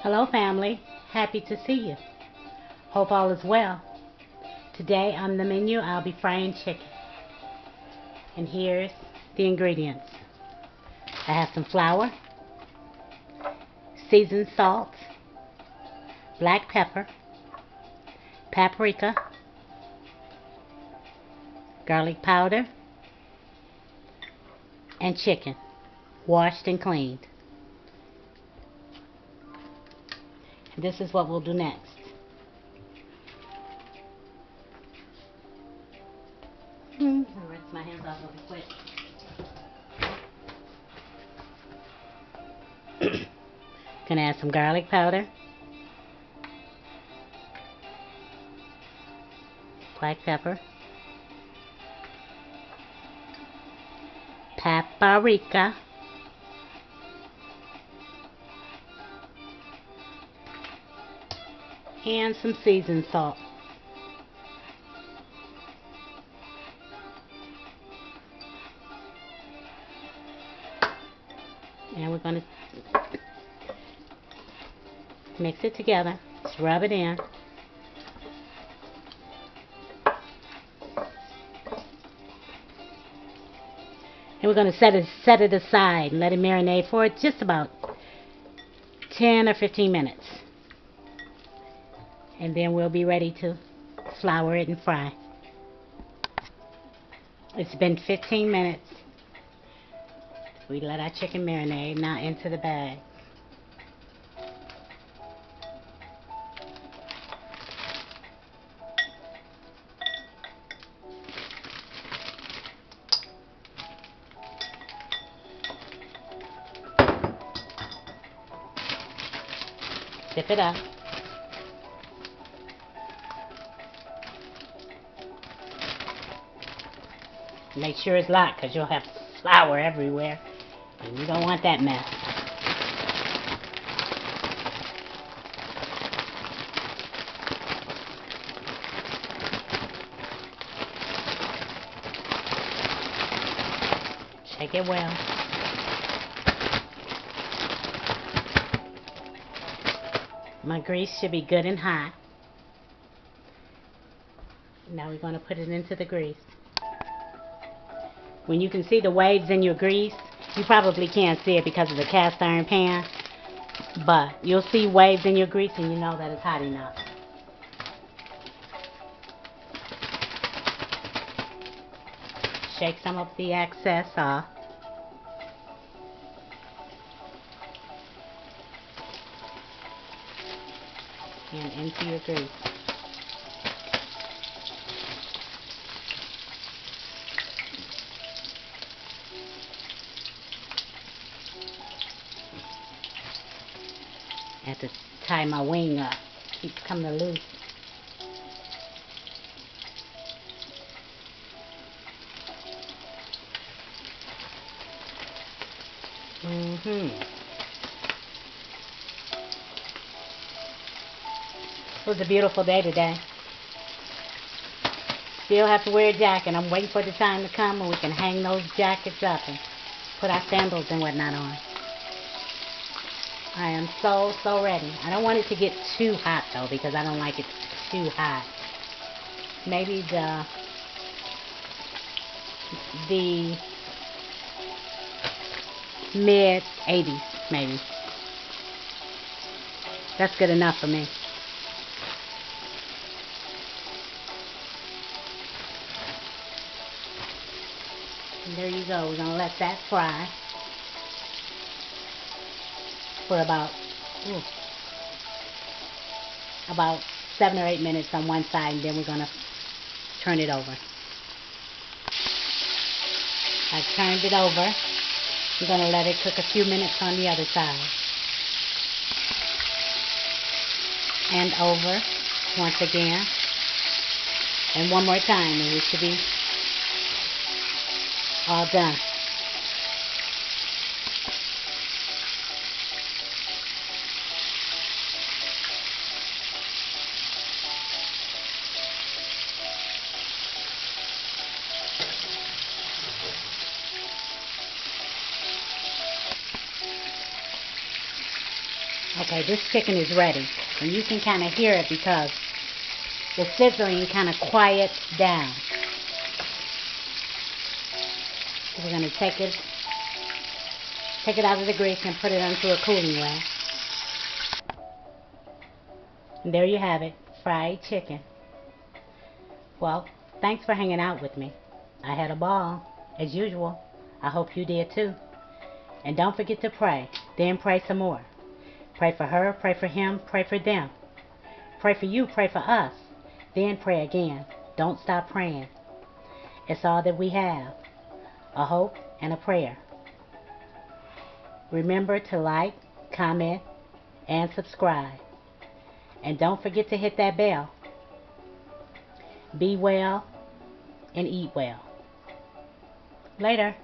Hello, family. Happy to see you. Hope all is well. Today on the menu, I'll be frying chicken. And here's the ingredients. I have some flour, seasoned salt, black pepper, paprika, garlic powder, and chicken, washed and cleaned. And this is what we'll do next. I'll rinse my hands off really quick. Gonna add some garlic powder, black pepper, paprika, and some seasoned salt. And we're going to mix it together. Just rub it in. And we're going to set it aside and let it marinate for just about 10 or 15 minutes. And then we'll be ready to flour it and fry. It's been 15 minutes. We let our chicken marinate. Now into the bag. Zip it up. Make sure it's locked because you'll have flour everywhere. And you don't want that mess. Shake it well. My grease should be good and hot. Now we're going to put it into the grease. When you can see the waves in your grease, you probably can't see it because of the cast iron pan, but you'll see waves in your grease and you know that it's hot enough. Shake some of the excess off. And into your grease. I have to tie my wing up. Keeps coming loose. It was a beautiful day today. Still have to wear a jacket. I'm waiting for the time to come when we can hang those jackets up and put our sandals and whatnot on. I am so ready. I don't want it to get too hot though because I don't like it too hot. Maybe the mid 80s maybe. That's good enough for me. And there you go. We're going to let that fry for about 7 or 8 minutes on one side, and then we're going to turn it over. I've turned it over. I'm going to let it cook a few minutes on the other side. And over once again. And one more time, and we should be all done. Okay, this chicken is ready. And you can kind of hear it because the sizzling kind of quiets down. So we're going to take it out of the grease and put it onto a cooling rack. And there you have it, fried chicken. Well, thanks for hanging out with me. I had a ball, as usual. I hope you did too. And don't forget to pray, then pray some more. Pray for her, pray for him, pray for them. Pray for you, pray for us. Then pray again. Don't stop praying. It's all that we have, a hope and a prayer. Remember to like, comment, and subscribe. And don't forget to hit that bell. Be well and eat well. Later.